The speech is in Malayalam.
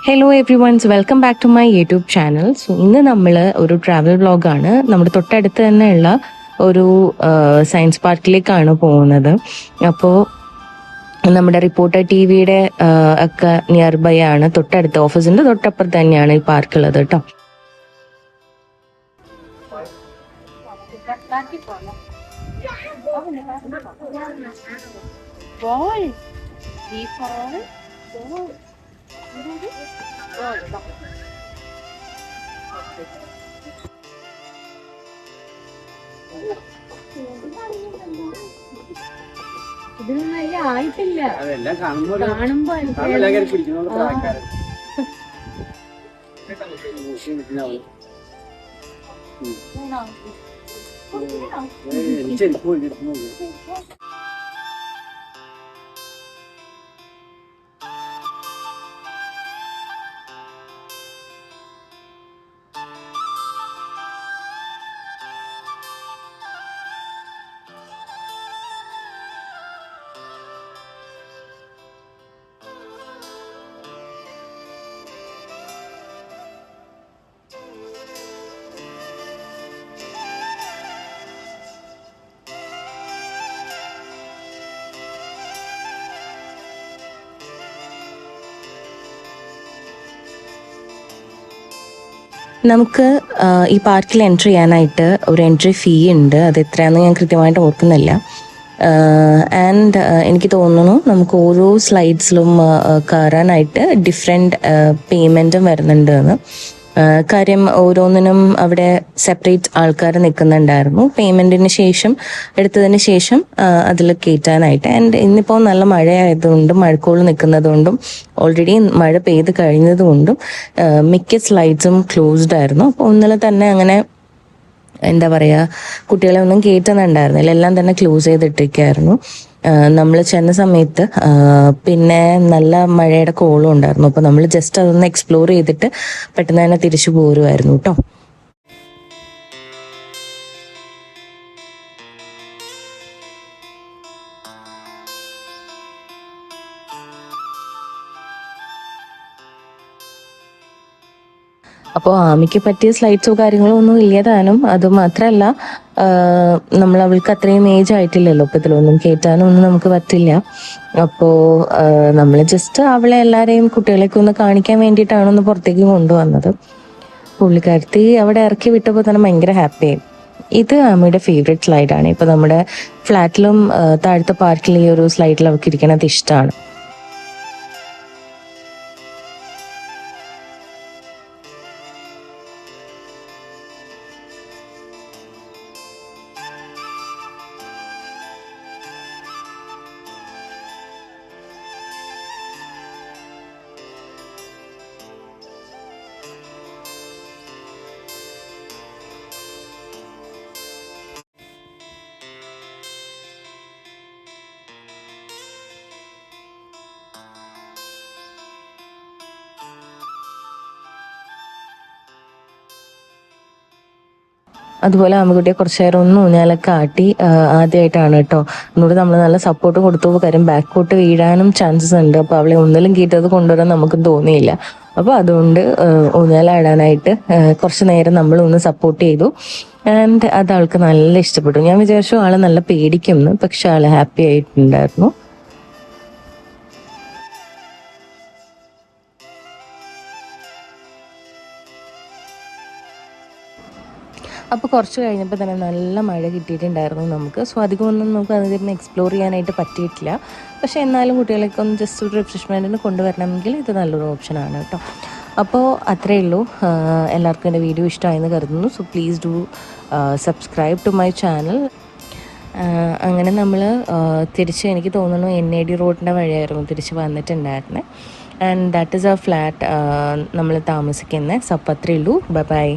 Hello every ones welcome back to my YouTube channel. So ഇന്ന് നമ്മൾ ഒരു ട്രാവൽ വ്ളോഗാണ്. നമ്മുടെ തൊട്ടടുത്ത് തന്നെയുള്ള ഒരു സയൻസ് പാർക്കിലേക്കാണ് പോകുന്നത്. അപ്പോൾ നമ്മുടെ റിപ്പോർട്ടർ ടി വിയുടെ ഒക്കെ നിയർ ബൈ ആണ്, തൊട്ടടുത്ത് ഓഫീസിൻ്റെ തൊട്ടപ്പുറത്ത് തന്നെയാണ് ഈ പാർക്കുള്ളത് കേട്ടോ. ഇതിനൊന്നും ആയിട്ടില്ല. അതെല്ലാം കാണുമ്പോ നമുക്ക് ഈ പാർക്കിൽ എൻട്രി ചെയ്യാനായിട്ട് ഒരു എൻട്രി ഫീ ഉണ്ട്. അത് എത്രയാണെന്ന് ഞാൻ കൃത്യമായിട്ട് ഓർക്കുന്നില്ല. ആൻഡ് എനിക്ക് തോന്നുന്നു നമുക്ക് ഓരോ സ്ലൈഡ്സിലും കയറാനായിട്ട് ഡിഫറെൻറ്റ് പേയ്മെൻറ്റും വരുന്നുണ്ട് എന്ന്. കാര്യം ഓരോന്നിനും അവിടെ സെപ്പറേറ്റ് ആൾക്കാർ നിൽക്കുന്നുണ്ടായിരുന്നു പേയ്മെൻറ്റിന് ശേഷം, എടുത്തതിന് ശേഷം അതിൽ കയറ്റാനായിട്ട്. ആൻഡ് ഇന്നിപ്പോൾ നല്ല മഴയായതുകൊണ്ടും മഴക്കോൾ നിൽക്കുന്നതുകൊണ്ടും ഓൾറെഡി മഴ പെയ്ത് കഴിഞ്ഞതുകൊണ്ടും മിക്ക സ്ലൈഡ്സും ക്ലോസ്ഡ് ആയിരുന്നു. അപ്പോൾ ഒന്നിൽ തന്നെ അങ്ങനെ എന്താ പറയുക, കുട്ടികളെ ഒന്നും കയറ്റുന്നുണ്ടായിരുന്നില്ല, എല്ലാം തന്നെ ക്ലോസ് ചെയ്തിട്ടിരിക്കുകയായിരുന്നു. നമ്മൾ ചെന്ന സമയത്ത് പിന്നെ നല്ല മഴയുടെ കോളും ഉണ്ടായിരുന്നു. അപ്പോൾ നമ്മൾ ജസ്റ്റ് അതൊന്ന് എക്സ്പ്ലോർ ചെയ്തിട്ട് പെട്ടെന്ന് തന്നെ തിരിച്ചു പോരുമായിരുന്നു കേട്ടോ. അപ്പോൾ ആമിക്ക് പറ്റിയ സ്ലൈഡ്സോ കാര്യങ്ങളോ ഒന്നും ഇല്ലതാനും. അതുമാത്രമല്ല, നമ്മൾ അവൾക്ക് അത്രയും ഏജ് ആയിട്ടില്ലല്ലോ, അപ്പോൾ ഇതിലൊന്നും കയറ്റാനും ഒന്നും നമുക്ക് പറ്റില്ല. അപ്പോൾ നമ്മൾ ജസ്റ്റ് അവളെ എല്ലാവരെയും കുട്ടികളെയൊക്കെ ഒന്ന് കാണിക്കാൻ വേണ്ടിയിട്ടാണ് ഒന്ന് പുറത്തേക്ക് കൊണ്ടുവന്നത്. പുള്ളിക്കാരത്തി അവിടെ ഇറക്കി വിട്ടപ്പോൾ തന്നെ ഭയങ്കര ഹാപ്പിയായി. ഇത് ആമിയുടെ ഫേവറേറ്റ് സ്ലൈഡാണ്. ഇപ്പോൾ നമ്മുടെ ഫ്ലാറ്റിലും താഴത്തെ പാർക്കിൽ ഈ ഒരു സ്ലൈഡിൽ അവൾക്ക് ഇരിക്കണത് ഇഷ്ടമാണ്. അതുപോലെ ആമിക്കുട്ടിയെ കുറച്ച് നേരം ഒന്ന് ഊഞ്ഞാലൊക്കെ ആട്ടി. ആദ്യമായിട്ടാണ് കേട്ടോ. ഒന്നുകൂടി നമ്മൾ നല്ല സപ്പോർട്ട് കൊടുത്തു. കാര്യം ബാക്കോട്ട് വീഴാനും ചാൻസസ് ഉണ്ട്. അപ്പോൾ അവളെ ഒന്നിലും കീറ്റത് കൊണ്ടുവരാൻ നമുക്കും തോന്നിയില്ല. അപ്പോൾ അതുകൊണ്ട് ഊഞ്ഞാലാടാനായിട്ട് കുറച്ച് നേരം നമ്മൾ ഒന്ന് സപ്പോർട്ട് ചെയ്തു. ആൻഡ് അത് ആൾക്ക് നല്ല ഇഷ്ടപ്പെട്ടു. ഞാൻ വിചാരിച്ചു ആൾ നല്ല പേടിക്കുമെന്ന്, പക്ഷെ ആൾ ഹാപ്പി ആയിട്ടുണ്ടായിരുന്നു. അപ്പോൾ കുറച്ച് കഴിഞ്ഞപ്പോൾ തന്നെ നല്ല മഴ കിട്ടിയിട്ടുണ്ടായിരുന്നു നമുക്ക്. സോ അധികമൊന്നും നമുക്ക് അതിന് എക്സ്പ്ലോർ ചെയ്യാനായിട്ട് പറ്റിയിട്ടില്ല. പക്ഷേ എന്നാലും കുട്ടികളെയൊക്കെ ഒന്ന് ജസ്റ്റ് ഒരു റിഫ്രഷ്മെൻറ്റിന് കൊണ്ടുവരണമെങ്കിൽ ഇത് നല്ലൊരു ഓപ്ഷനാണ് കേട്ടോ. അപ്പോൾ അത്രയേ ഉള്ളൂ. എല്ലാവർക്കും എൻ്റെ വീഡിയോ ഇഷ്ടമായെന്ന് കരുതുന്നു. So please do subscribe to my channel. അങ്ങനെ നമ്മൾ തിരിച്ച്, എനിക്ക് തോന്നുന്നു NAD റോഡിൻ്റെ വഴിയായിരുന്നു തിരിച്ച് വന്നിട്ടുണ്ടായിരുന്നത്. And that is a flat നമ്മൾ താമസിക്കുന്നത്. സോ അപ്പോൾ അത്രയേ ഉള്ളൂ. Bye by.